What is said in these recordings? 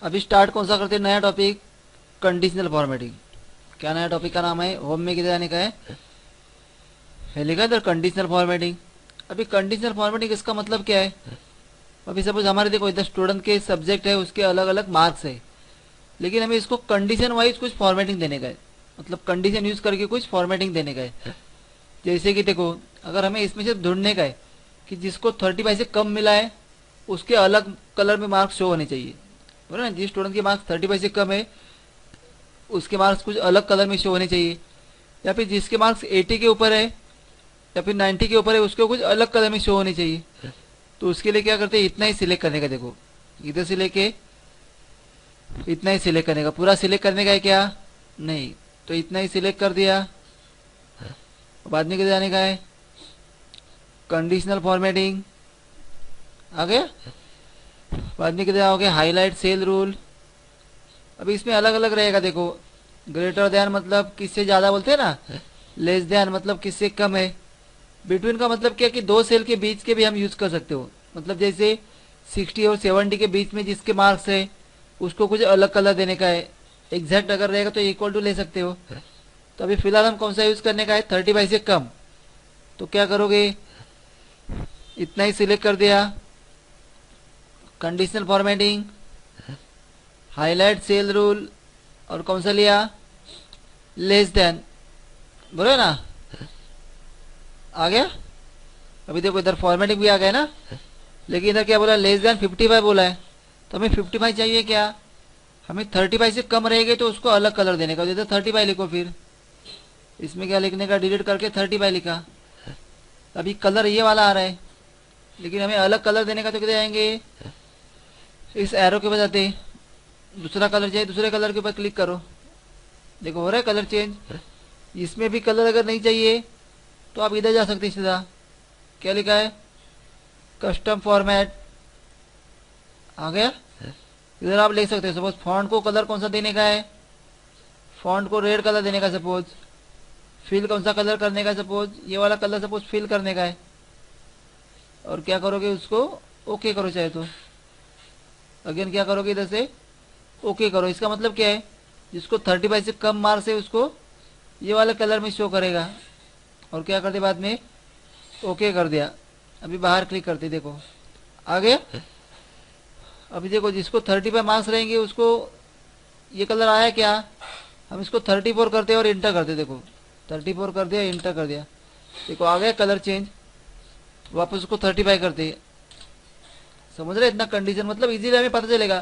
अभी स्टार्ट कौन सा करते हैं, नया टॉपिक कंडीशनल फॉर्मेटिंग। क्या नया टॉपिक का नाम है, होम में किधर जाने का है लिखा इधर कंडीशनल फॉर्मेटिंग। अभी कंडीशनल फॉर्मेटिंग इसका मतलब क्या है। अभी सपोज हमारे देखो इधर स्टूडेंट के सब्जेक्ट है, उसके अलग अलग मार्क्स है, लेकिन हमें इसको कंडीशन वाइज कुछ फॉर्मेटिंग देने का है, मतलब कंडीशन यूज करके कुछ फॉर्मेटिंग देने का है। जैसे कि देखो अगर हमें इसमें से ढूंढने का है कि जिसको 35 से कम मिला है उसके अलग कलर में मार्क्स शो होने चाहिए, बोला ना, जिस स्टूडेंट के मार्क्स 35 से कम है उसके मार्क्स कुछ अलग कलर में शो होने चाहिए, या फिर जिसके मार्क्स 80 के ऊपर है या फिर 90 के ऊपर है उसको कुछ अलग कलर में शो होने चाहिए। तो उसके लिए क्या करते हैं, इतना ही सिलेक्ट करने का। देखो इधर से लेके इतना ही सिलेक्ट करने का, पूरा सिलेक्ट करने का है क्या, नहीं, तो इतना ही सिलेक्ट कर दिया। बाद में किधर जाने का है, कंडीशनल फॉर्मेटिंग आ गया। बाद में किधर आओगे, हाईलाइट सेल रूल। अभी इसमें अलग अलग रहेगा। देखो ग्रेटर देन मतलब किससे ज्यादा बोलते हैं ना, लेस देन मतलब किससे कम है, बिटवीन का मतलब क्या कि दो सेल के बीच के भी हम यूज कर सकते हो, मतलब जैसे 60 और 70 के बीच में जिसके मार्क्स है उसको कुछ अलग कलर देने का है। एग्जैक्ट अगर रहेगा तो इक्वल टू ले सकते हो। तो अभी फिलहाल हम कौन सा यूज करने का है, 35 से कम। तो क्या करोगे, इतना ही सिलेक्ट कर दिया, conditional formatting, highlight cell rule, और कौन सा लिया, लेस देन, बोलो ना, आ गया। अभी देखो इधर फॉर्मेटिंग भी आ गया ना, लेकिन इधर क्या बोला, लेस देन 55 बोला है। तो हमें 55 चाहिए क्या, हमें 35 से कम रहेगी तो उसको अलग कलर देने का। इधर 35 लिखो, फिर इसमें क्या लिखने का, डिलीट करके 35 लिखा। अभी कलर ये वाला आ रहा है, लेकिन हमें अलग कलर देने का, तो किधर आएंगे, इस एरो के बजाते दूसरा कलर चाहिए, दूसरे कलर के ऊपर क्लिक करो। देखो हो रहा है कलर चेंज। इसमें भी कलर अगर नहीं चाहिए तो आप इधर जा सकते हैं सीधा, क्या लिखा है, कस्टम फॉर्मेट, आ गया। इधर आप लिख सकते हैं सपोज फॉन्ट को कलर कौन सा देने का है, फॉन्ट को रेड कलर देने का सपोज, फिल कौन सा कलर करने का, सपोज ये वाला कलर सपोज फिल करने का है। और क्या करोगे, उसको ओके करो चाहे तो। अगेन क्या करोगे, इधर से ओके करो। इसका मतलब क्या है, जिसको 35 से कम मार्क्स है उसको ये वाले कलर में शो करेगा। और क्या करते बाद में, ओके कर दिया। अभी बाहर क्लिक करते, देखो आ गया। अभी देखो जिसको 35 मार्क्स रहेंगे उसको ये कलर आया क्या, हम इसको 34 करते और इंटर करते। देखो 34 कर दिया, इंटर कर दिया, देखो आ गया कलर चेंज। वापस उसको 35 करते। समझ रहे, इतना कंडीशन मतलब इजीली हमें पता चलेगा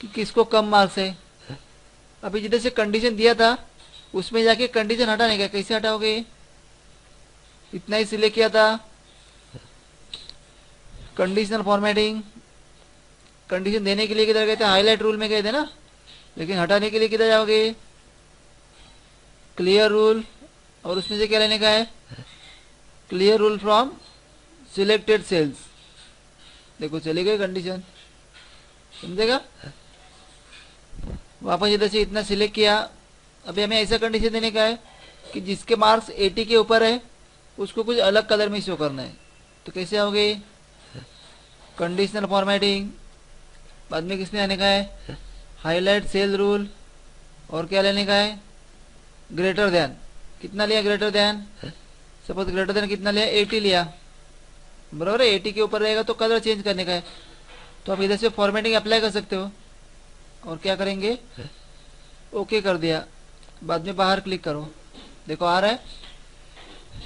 कि किसको कम मार्क्स है। अभी जिधर से कंडीशन दिया था उसमें जाके कंडीशन हटाने का, कैसे हटाओगे, इतना ही सिलेक्ट किया था, कंडीशनल फॉर्मेटिंग। कंडीशन देने के लिए किधर गए थे, हाईलाइट रूल में गए थे ना, लेकिन हटाने के लिए किधर जाओगे, क्लियर रूल, और उसमें से क्या लेने का है, clear rule from selected cells. देखो चली गई कंडीशन, समझेगा। वापस इधर से इतना सिलेक्ट किया। अभी हमें ऐसा कंडीशन देने का है कि जिसके मार्क्स 80 के ऊपर है उसको कुछ अलग कलर में शो करना है। तो कैसे आओगे, कंडीशनल फॉर्मेटिंग, बाद में किसमें आने का है, हाईलाइट सेल रूल, और क्या लेने का है, ग्रेटर देन। कितना लिया greater than, suppose greater than कितना लिया, 80 लिया, बराबर है। 80 के ऊपर रहेगा तो कलर चेंज करने का है। तो आप इधर से फॉर्मेटिंग अप्लाई कर सकते हो। और क्या करेंगे, ओके कर दिया, बाद में बाहर क्लिक करो, देखो आ रहा है।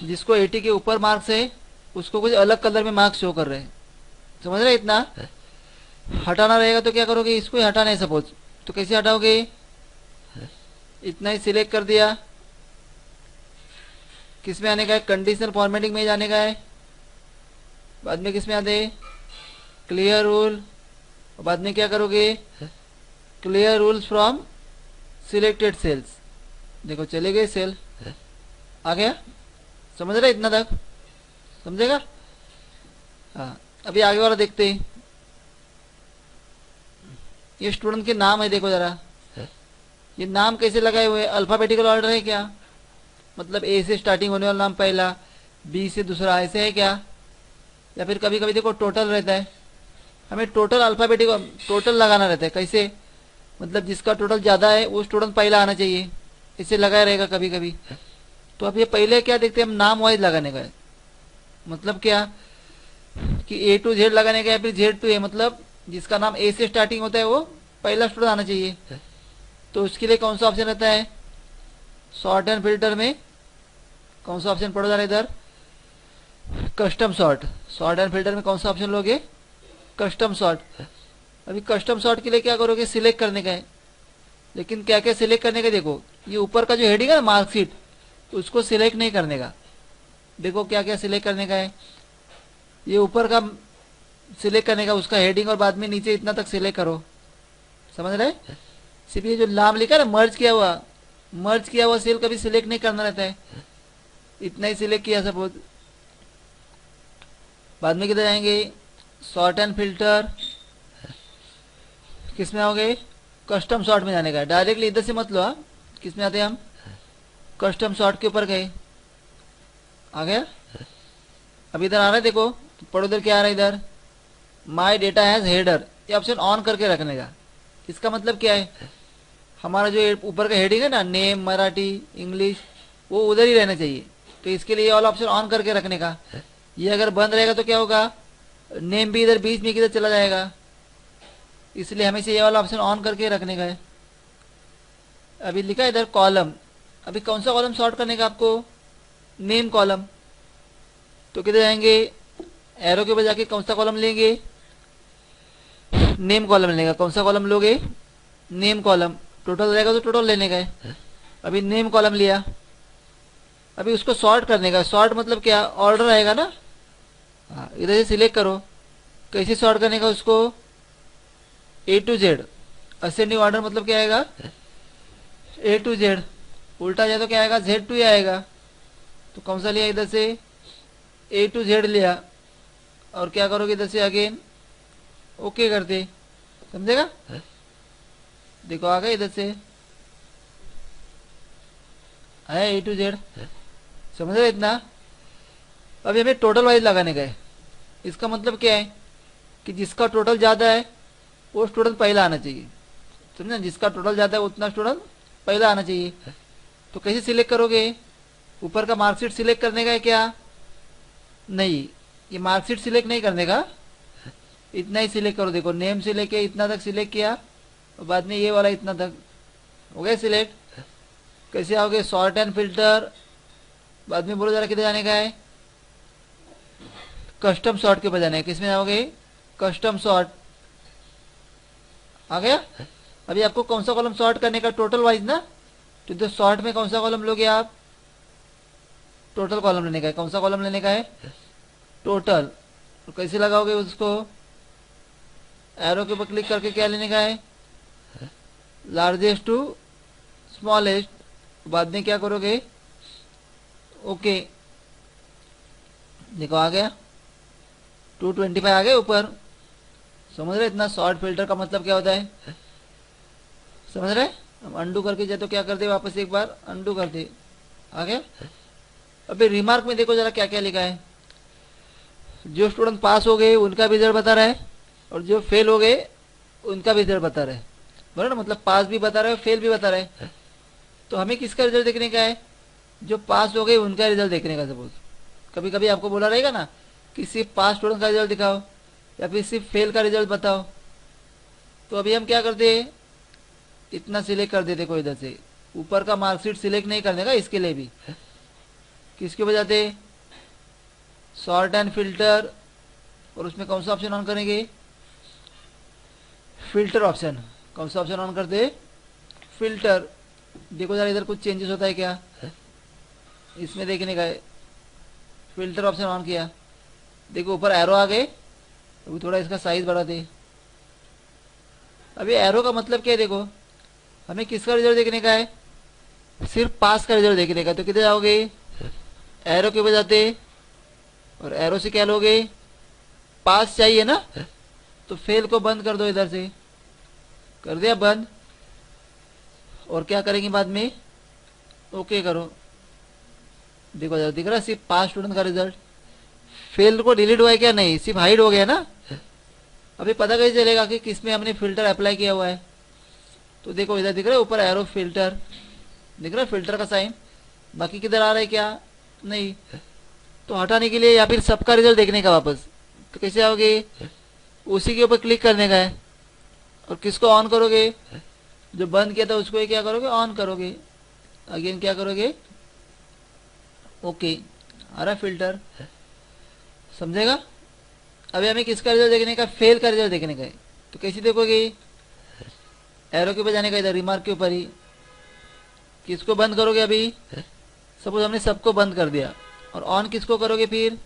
जिसको 80 के ऊपर मार्क्स है उसको कुछ अलग कलर में मार्क्स शो कर रहे हैं, समझ रहे। इतना हटाना रहेगा तो क्या करोगे, इसको ही हटाना है सपोज, तो कैसे हटाओगे, इतना ही सिलेक्ट कर दिया। किस में आने का है, कंडीशनल फॉर्मेटिंग में जाने का है। बाद में किस में आते, क्लियर रूल, और बाद में क्या करोगे, clear rules from selected cells. देखो चले गए सेल, आ गया, समझ रहे इतना तक, समझेगा। हाँ अभी आगे वाला देखते हैं। ये स्टूडेंट के नाम है, देखो जरा ये नाम कैसे लगाए हुए, अल्फाबेटिकल ऑर्डर है क्या, मतलब ए से स्टार्टिंग होने वाला नाम पहला, बी से दूसरा, ऐसे है क्या, या फिर कभी कभी देखो टोटल रहता है। हमें टोटल अल्फाबेटिक टोटल लगाना रहता है, कैसे, मतलब जिसका टोटल ज़्यादा है वो स्टूडेंट पहला आना चाहिए, इसे लगाया रहेगा कभी कभी। तो अब ये पहले क्या देखते हैं हम, नाम वाइज लगाने का है। मतलब क्या कि ए टू जेड लगाने का, या फिर जेड टू ए, मतलब जिसका नाम ए से स्टार्टिंग होता है वो पहला स्टूडेंट आना चाहिए। तो उसके लिए कौन सा ऑप्शन रहता है, सॉर्ट एंड फिल्टर में कौन सा ऑप्शन पढ़ो जरा इधर, custom sort. Sort and filter में कौन सा ऑप्शन लोगे, कस्टम सॉर्ट। अभी कस्टम सॉर्ट के लिए क्या करोगे, सिलेक्ट करने का है। लेकिन क्या क्या सिलेक्ट करने का, देखो ये ऊपर का जो हेडिंग है ना मार्कशीट, उसको सिलेक्ट नहीं करने का। देखो क्या क्या सिलेक्ट करने का है, ये ऊपर का सिलेक्ट करने का, उसका हेडिंग, और बाद में नीचे इतना तक सिलेक्ट करो। समझ रहे, सिर्फ ये जो नाम लिखा है ना मर्ज किया हुआ सेल कभी सिलेक्ट नहीं करना रहता है, इतना ही सिलेक्ट किया सपोज। बाद में किधर जाएंगे, सॉर्ट एंड फिल्टर, किस में आओगे, कस्टम सॉर्ट में जाने का। डायरेक्टली इधर से मत लो, किस में आते हैं हम, कस्टम सॉर्ट के ऊपर गए, आ गया। अब इधर आ रहा है, देखो पढ़ो इधर क्या आ रहा है, इधर माई डेटा हैज हेडर, ये ऑप्शन ऑन करके रखने का। इसका मतलब क्या है, हमारा जो ऊपर का हेडिंग है ना, नेम मराठी इंग्लिश, वो उधर ही रहना चाहिए। तो इसके लिए ये वाला ऑप्शन ऑन करके रखने का। ये अगर बंद रहेगा तो क्या होगा, नेम भी इधर बीच में किधर चला जाएगा, इसलिए हमेशा ये वाला ऑप्शन ऑन करके रखने का है। अभी लिखा है इधर कॉलम, अभी कौन सा कॉलम सॉर्ट करने का आपको, नेम कॉलम। तो किधर जाएंगे, एरो के ऊपर जाके कौन सा कॉलम लेंगे, नेम कॉलम लेगा। कौन सा कॉलम लोगे, नेम कॉलम। टोटल रहेगा तो टोटल लेने का है। अभी नेम कॉलम लिया, अभी उसको सॉर्ट करने का। सॉर्ट मतलब क्या, ऑर्डर आएगा ना, हाँ इधर से सिलेक्ट करो। कैसे सॉर्ट करने का उसको, ए टू जेड, असेंडिंग ऑर्डर मतलब क्या आएगा, ए टू जेड। उल्टा जाए तो क्या आएगा, जेड टू आएगा। तो कौन सा लिया, इधर से ए टू जेड लिया, और क्या करोगे इधर से अगेन ओके करते, समझेगा। देखो आ गए, इधर से है ए टू जेड, समझ रहे इतना। अभी हमें टोटल वाइज लगाने का है। इसका मतलब क्या है कि जिसका टोटल ज़्यादा है वो स्टूडेंट पहला आना चाहिए, समझे। जिसका टोटल ज़्यादा है उतना स्टूडेंट पहला आना चाहिए। तो कैसे सिलेक्ट करोगे, ऊपर का मार्कशीट सिलेक्ट करने का है क्या, नहीं, ये मार्कशीट सिलेक्ट नहीं करने का, इतना ही सिलेक्ट करो। देखो नेम से लेके इतना तक सिलेक्ट किया, और बाद में ये वाला इतना तक हो गया सिलेक्ट। कैसे आओगे, सॉर्ट एंड फिल्टर, बाद में बोलो जरा किधर जाने का है, कस्टम सॉर्ट के ऊपर जाना है। किस में आओगे, कस्टम सॉर्ट, आ गया। अभी आपको कौन सा कॉलम सॉर्ट करने का, टोटल वाइज ना। तो इधर सॉर्ट में कौन सा कॉलम लोगे आप, टोटल कॉलम लेने का है। कौन सा कॉलम लेने का है, टोटल। तो कैसे लगाओगे उसको, एरो के ऊपर क्लिक करके क्या लेने का है, लार्जेस्ट टू स्मॉलेस्ट। बाद में क्या करोगे, ओके। देखो आ गया 225 आ गए ऊपर, समझ रहे। इतना शॉर्ट फिल्टर का मतलब क्या होता है, समझ रहे। हम अंडू करके जाए तो क्या करते, वापस एक बार अंडू करते, आ गया। अभी रिमार्क में देखो जरा क्या क्या लिखा है, जो स्टूडेंट पास हो गए उनका भी रिजल्ट बता रहा है, और जो फेल हो गए उनका भी रिजल्ट बता रहा है, बराबर ना। मतलब पास भी बता रहा है, फेल भी बता रहा है। तो हमें किसका रिजल्ट देखने का है, जो पास हो गए उनका रिजल्ट देखने का। सपोज कभी कभी आपको बोला रहेगा ना कि सिर्फ पास स्टूडेंट का रिजल्ट दिखाओ, या फिर सिर्फ फेल का रिजल्ट बताओ। तो अभी हम क्या करते हैं, इतना सिलेक्ट कर देते, कोई इधर से ऊपर का मार्कशीट सिलेक्ट नहीं करने का। इसके लिए भी किसके बजाते, सॉर्ट एंड फिल्टर, और उसमें कौन सा ऑप्शन ऑन करेंगे, फिल्टर ऑप्शन। कौन सा ऑप्शन ऑन करते, फिल्टर। देखो जरा इधर कुछ चेंजेस होता है क्या, इसमें देखने का है। फिल्टर ऑप्शन ऑन किया, देखो ऊपर एरो आ गए। अभी थोड़ा इसका साइज बढ़ा दे। अभी एरो का मतलब क्या है, देखो हमें किसका रिजल्ट देखने का है, सिर्फ पास का रिजल्ट देखने का। तो किधर जाओगे, एरो के ऊपर जाते, और एरो से क्या लोगे, पास चाहिए ना, तो फेल को बंद कर दो, इधर से कर दिया बंद। और क्या करेंगे बाद में, ओके करो। देखो जरा दिख रहा है, सिर्फ पास स्टूडेंट का रिजल्ट। फेल को डिलीट हुआ है क्या, नहीं, सिर्फ हाइड हो गया ना। अभी पता कैसे चलेगा कि किस में हमने फिल्टर अप्लाई किया हुआ है, तो देखो इधर दिख रहा है ऊपर एरो फिल्टर, दिख रहा है फिल्टर का साइन, बाकी किधर आ रहा है क्या, नहीं। तो हटाने के लिए या फिर सबका रिजल्ट देखने का वापस, तो कैसे आओगे, उसी के ऊपर क्लिक करने का है और किसको ऑन करोगे, जो बंद किया था उसको ही क्या करोगे, ऑन करोगे। अगेन क्या करोगे, ओके, आ रहा फिल्टर, समझेगा। अभी हमें किसका रिजल्ट देखने का, फेल का रिजल्ट देखने का है। तो कैसे देखोगे, एरो के ऊपर जाने का, इधर रिमार्क के ऊपर ही, किसको बंद करोगे अभी, सपोज हमने सबको बंद कर दिया, और ऑन किसको करोगे, फिर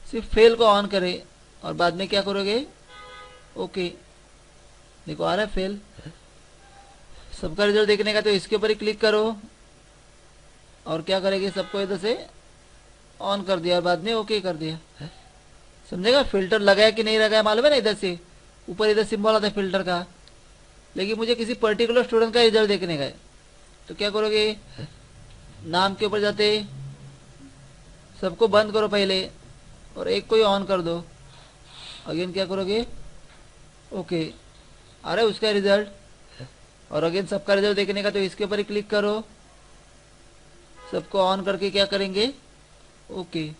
सिर्फ फेल को ऑन करे और बाद में क्या करोगे, ओके। देखो आ रहा है फेल, सबका रिजल्ट देखने का, तो इसके ऊपर ही क्लिक करो और क्या करेंगे, सबको इधर से ऑन कर दिया और बाद में ओके कर दिया, समझेगा। फिल्टर लगाया कि नहीं लगाया मालूम है ना, इधर से ऊपर इधर सिंबल आता है फिल्टर का, लेकिन मुझे किसी पर्टिकुलर स्टूडेंट का रिजल्ट देखने का है। तो क्या करोगे, नाम के ऊपर जाते सबको बंद करो पहले और एक को ही ऑन कर दो, अगेन क्या करोगे, ओके, आ रहा है उसका रिजल्ट। और अगेन सबका रिजल्ट देखने का, तो इसके ऊपर ही क्लिक करो, सबको ऑन करके क्या करेंगे, ओके,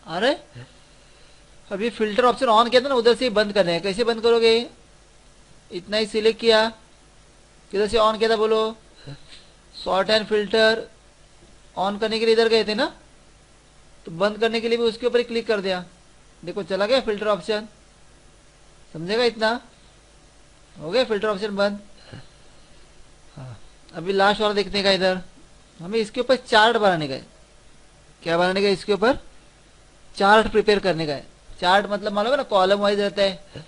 आ रहा है। अभी फिल्टर ऑप्शन ऑन किया था ना, उधर से ही बंद करना है। कैसे बंद करोगे, इतना ही सिलेक्ट किया, किधर से ऑन किया था बोलो, सॉर्ट एंड फिल्टर ऑन करने के लिए इधर गए थे ना, तो बंद करने के लिए भी उसके ऊपर ही क्लिक कर दिया, देखो चला गया फिल्टर ऑप्शन, समझेगा। इतना हो गया फिल्टर ऑप्शन बंद। हाँ, अभी लास्ट वाला देखने का, इधर हमें इसके ऊपर चार्ट बनाने का है। क्या बनाने का है, इसके ऊपर चार्ट प्रिपेयर करने का है। चार्ट मतलब मालूम है ना, कॉलम वाइज रहता है,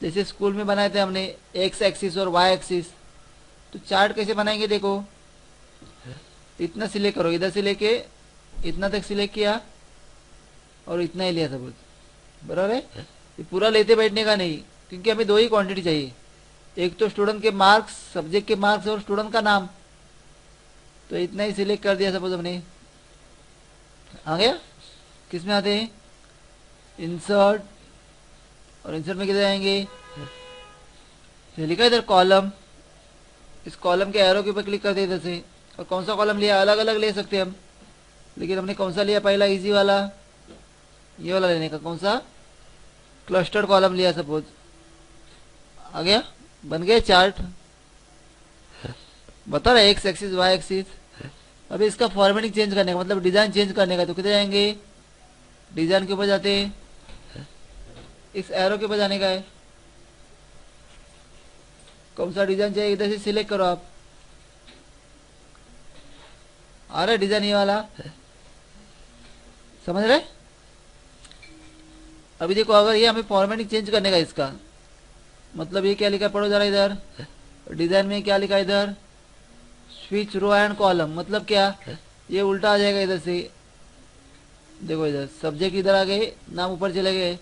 जैसे स्कूल में बनाए थे हमने एक्स एक्सिस और वाई एक्सिस। तो चार्ट कैसे बनाएंगे, देखो इतना सिलेक्ट करो, इधर से लेके इतना तक सिलेक्ट किया और इतना ही लिया सब, बराबर है। ये पूरा लेते बैठने का नहीं, क्योंकि हमें दो ही क्वांटिटी चाहिए, एक तो स्टूडेंट के मार्क्स, सब्जेक्ट के मार्क्स और स्टूडेंट का नाम। तो इतना ही सिलेक्ट कर दिया सपोज हमने, आ गया। किस में आते हैं, इंसर्ट, और इंसर्ट में किधर आएंगे, ये लिखा इधर कॉलम, इस कॉलम के एरो के ऊपर क्लिक कर दे इधर से। और कौन सा कॉलम लिया, अलग अलग ले सकते हैं हम, लेकिन हमने कौन सा लिया, पहला इजी वाला, ये वाला लेने का, कौन सा, क्लस्टर्ड कॉलम लिया सपोज, आ गया, बन गया चार्ट। बता रहा है एक्स एक्सिस वाई एक्सिस। अभी इसका फॉर्मेटिंग चेंज करने का, मतलब डिजाइन चेंज करने का, तो किधर जाएंगे, डिजाइन के ऊपर जाते, इस एरो के ऊपर जाने का है, कौन सा डिजाइन चाहिए इधर से सिलेक्ट करो आप, आ रहा है डिजाइन ये वाला, समझ रहे। अभी देखो अगर ये हमें फॉर्मेटिंग चेंज करने का, इसका मतलब ये क्या लिखा, पढ़ो जरा इधर, डिजाइन में क्या लिखा इधर, स्विच रो एंड कॉलम, मतलब क्या, ये उल्टा आ जाएगा इधर से। देखो इधर सब्जेक्ट इधर आ गए, नाम ऊपर चले गए,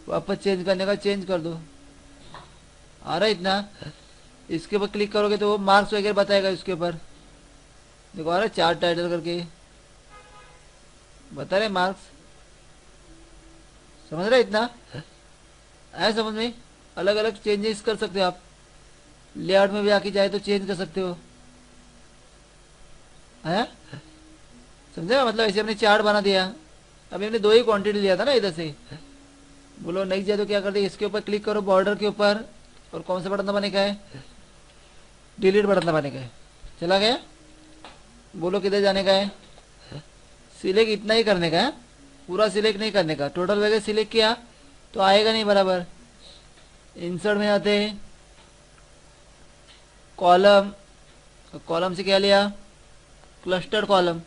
वापस चेंज करने का, चेंज कर दो, आ रहा है इतना। इसके ऊपर क्लिक करोगे तो वो मार्क्स वगैरह बताएगा, इसके ऊपर देखो आ रहा है चार्ट टाइटल करके बता रहे मार्क्स, समझ रहे इतना, आया समझ में। अलग अलग चेंजेस कर सकते हो आप, लेआउट में भी आके चाहे तो चेंज कर सकते हो, है समझे। मतलब ऐसे हमने चार्ट बना दिया। अभी हमने दो ही क्वांटिटी लिया था ना इधर से, बोलो नहीं जाए तो क्या कर दिया, इसके ऊपर क्लिक करो बॉर्डर के ऊपर, और कौन सा बटन दबाने का है, डिलीट बटन दबाने का है, चला गया। बोलो किधर जाने का है, सिलेक्ट इतना ही करने का है, पूरा सिलेक्ट नहीं करने का। टोटल वगैरह सिलेक्ट किया तो आएगा नहीं बराबर। इंसर्ट में आते हैं, कॉलम, कॉलम से क्या लिया, क्लस्टर्ड कॉलम,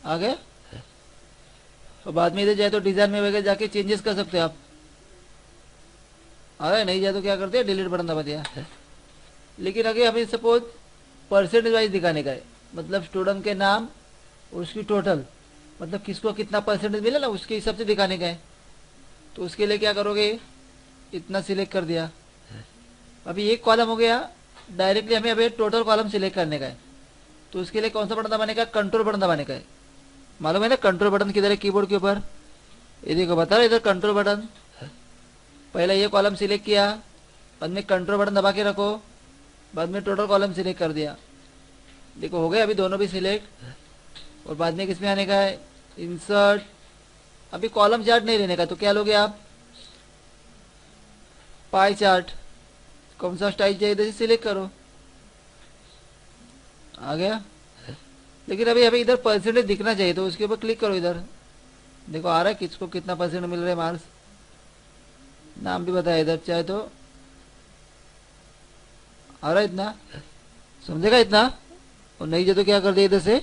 आ गया। और बाद में इधर जाए तो डिजाइन में वगैरह जाके चेंजेस कर सकते हो आप, अरे नहीं जाए तो क्या करते हैं, डिलीट बटन दबा दिया। लेकिन अगर हमें सपोज परसेंटेज वाइज दिखाने का है, मतलब स्टूडेंट के नाम और उसकी टोटल, मतलब किसको कितना परसेंटेज मिला ना उसके हिसाब से दिखाने का है, तो उसके लिए क्या करोगे, इतना सिलेक्ट कर दिया। अभी एक कॉलम हो गया, डायरेक्टली हमें अभी टोटल कॉलम सिलेक्ट करने का है, तो उसके लिए कौन सा बटन दबाने का, कंट्रोल बटन दबाने का है। मालूम है ना कंट्रोल बटन किधर है, कीबोर्ड के ऊपर, ये देखो बता रहा इधर कंट्रोल बटन। पहले ये कॉलम सिलेक्ट किया, बाद में कंट्रोल बटन दबा के रखो, बाद में टोटल कॉलम सिलेक्ट कर दिया। देखो हो गए अभी दोनों भी सिलेक्ट। और बाद में किसमें आने का है, इंसर्ट। अभी कॉलम चार्ट नहीं लेने का, तो क्या लोगे आप, पाई चार्ट। कौन सा स्टाइल चाहिए इधर से सिलेक्ट करो, आ गया। लेकिन अभी अभी इधर परसेंटेज दिखना चाहिए, तो उसके ऊपर क्लिक करो। इधर देखो आ रहा है किसको कितना परसेंट मिल रहा है मार्क्स, नाम भी बताया इधर चाहे तो, आ रहा है इतना, समझेगा इतना। और नहीं जो तो क्या कर दिया, इधर से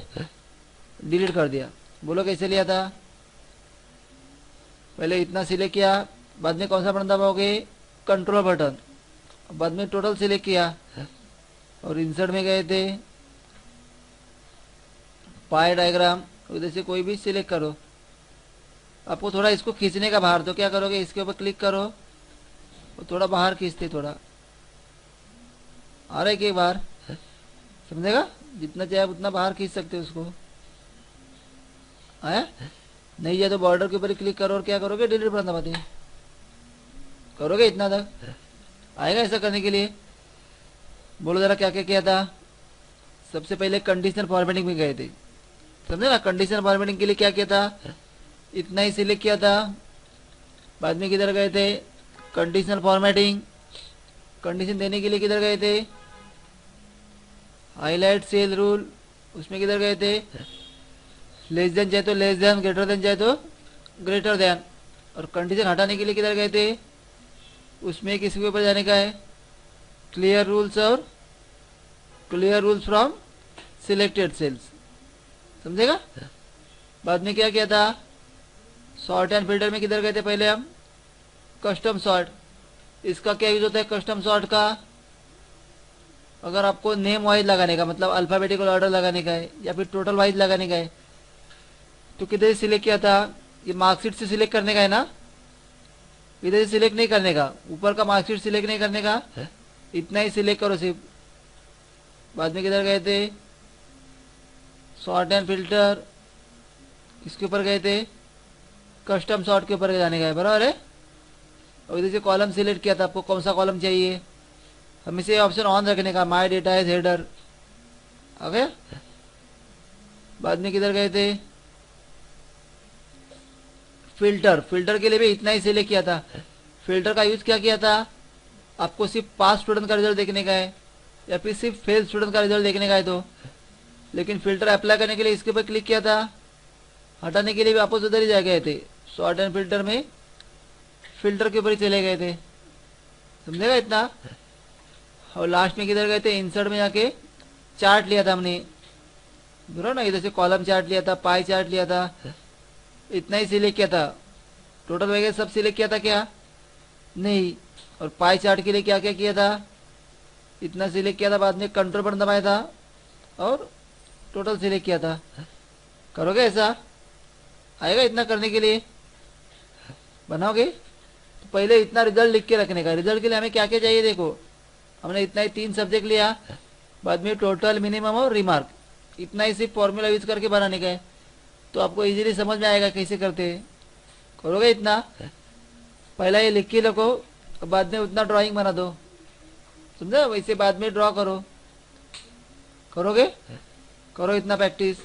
डिलीट कर दिया। बोलो कैसे लिया था, पहले इतना सिलेक्ट किया, बाद में कौन सा बटन दबाओगे, कंट्रोल बटन, बाद में टोटल सिलेक्ट किया और इंसर्ट में गए थे, पाई डायग्राम, उधर से कोई भी सिलेक्ट करो। आपको थोड़ा इसको खींचने का बाहर, तो क्या करोगे, इसके ऊपर क्लिक करो और थोड़ा बाहर खींचते, थोड़ा आ रहा है कि बाहर, समझेगा, जितना चाहे उतना बाहर खींच सकते हो उसको, आया। नहीं जाए तो बॉर्डर के ऊपर क्लिक करो और क्या करोगे, डिलीट बटन दबाते करोगे, इतना तक आएगा। ऐसा करने के लिए बोलो जरा क्या क्या किया था। सबसे पहले कंडीशनल फॉर्मेटिंग में गए थे, समझे ना। कंडीशनल फॉर्मेटिंग के लिए क्या किया था, इतना ही सिलेक्ट किया था। बाद में किधर गए थे, कंडीशनल फॉर्मेटिंग, कंडीशन देने के लिए किधर गए थे, हाईलाइट सेल रूल, उसमें किधर गए थे, लेस देन चाहे तो लेस देन, ग्रेटर देन चाहे तो ग्रेटर देन। और कंडीशन हटाने के लिए किधर गए थे, उसमें किसके ऊपर जाने का है, क्लियर रूल्स और clear rules from selected cells, समझेगा। बाद में क्या किया था, सॉर्ट एंड फिल्टर में किधर गए थे, पहले हम कस्टम सॉर्ट। इसका क्या यूज होता है कस्टम सॉर्ट का, अगर आपको नेम वाइज लगाने का, मतलब अल्फाबेटिकल ऑर्डर लगाने का है या फिर टोटल वाइज लगाने का है, तो किधर से सिलेक्ट किया था, ये मार्कशीट से सिलेक्ट करने का है ना, इधर से सिलेक्ट नहीं करने का, ऊपर का मार्कशीट सिलेक्ट नहीं करने का, इतना ही सिलेक्ट करो सिर्फ। बाद में किधर गए थे, सॉर्ट एंड फिल्टर, इसके ऊपर गए थे, कस्टम सॉर्ट के ऊपर जाने का है, बराबर है। और इधर से कॉलम सिलेक्ट किया था, आपको कौन सा कॉलम चाहिए, हमेशा ऑप्शन ऑन रखने का, माय डेटा इज हेडर, आ गया। बाद में किधर गए थे, फिल्टर, फिल्टर के लिए भी इतना ही सिलेक्ट किया था। फिल्टर का यूज क्या किया था, आपको सिर्फ पास स्टूडेंट का रिजल्ट देखने का है या फिर सिर्फ फेल स्टूडेंट का रिजल्ट देखने का है, तो लेकिन फिल्टर अप्लाई करने के लिए इसके ऊपर क्लिक किया था, हटाने के लिए भी वापस उधर ही जा गए थे, सॉर्ट एंड फिल्टर में फिल्टर के ऊपर ही चले गए थे, समझेगा इतना। और लास्ट में किधर गए थे, इंसर्ट में जाके चार्ट लिया था हमने, बराबर ना, इधर से कॉलम चार्ट लिया था, पाई चार्ट लिया था, इतना ही सिलेक्ट किया था। टोटल वगैरह सब सिलेक्ट किया था क्या, नहीं। और पाई चार्ट के लिए क्या क्या किया था, इतना सिलेक्ट किया था, बाद में कंट्रोल बटन दबाया था और टोटल सिलेक्ट किया था। करोगे ऐसा, आएगा इतना करने के लिए, बनाओगे। तो पहले इतना रिजल्ट लिख के रखने का। रिजल्ट के लिए हमें क्या क्या चाहिए, देखो हमने इतना ही 3 सब्जेक्ट लिया, बाद में टोटल, मिनिमम और रिमार्क, इतना ही सिर्फ फॉर्मूला यूज करके बनाने का है। तो आपको इजीली समझ में आएगा कैसे करते हैं। करोगे इतना, पहला ये लिख के रखो, बाद में उतना ड्राइंग बना दो, समझा, वैसे बाद में ड्रॉ करो। करोगे, करो इतना प्रैक्टिस।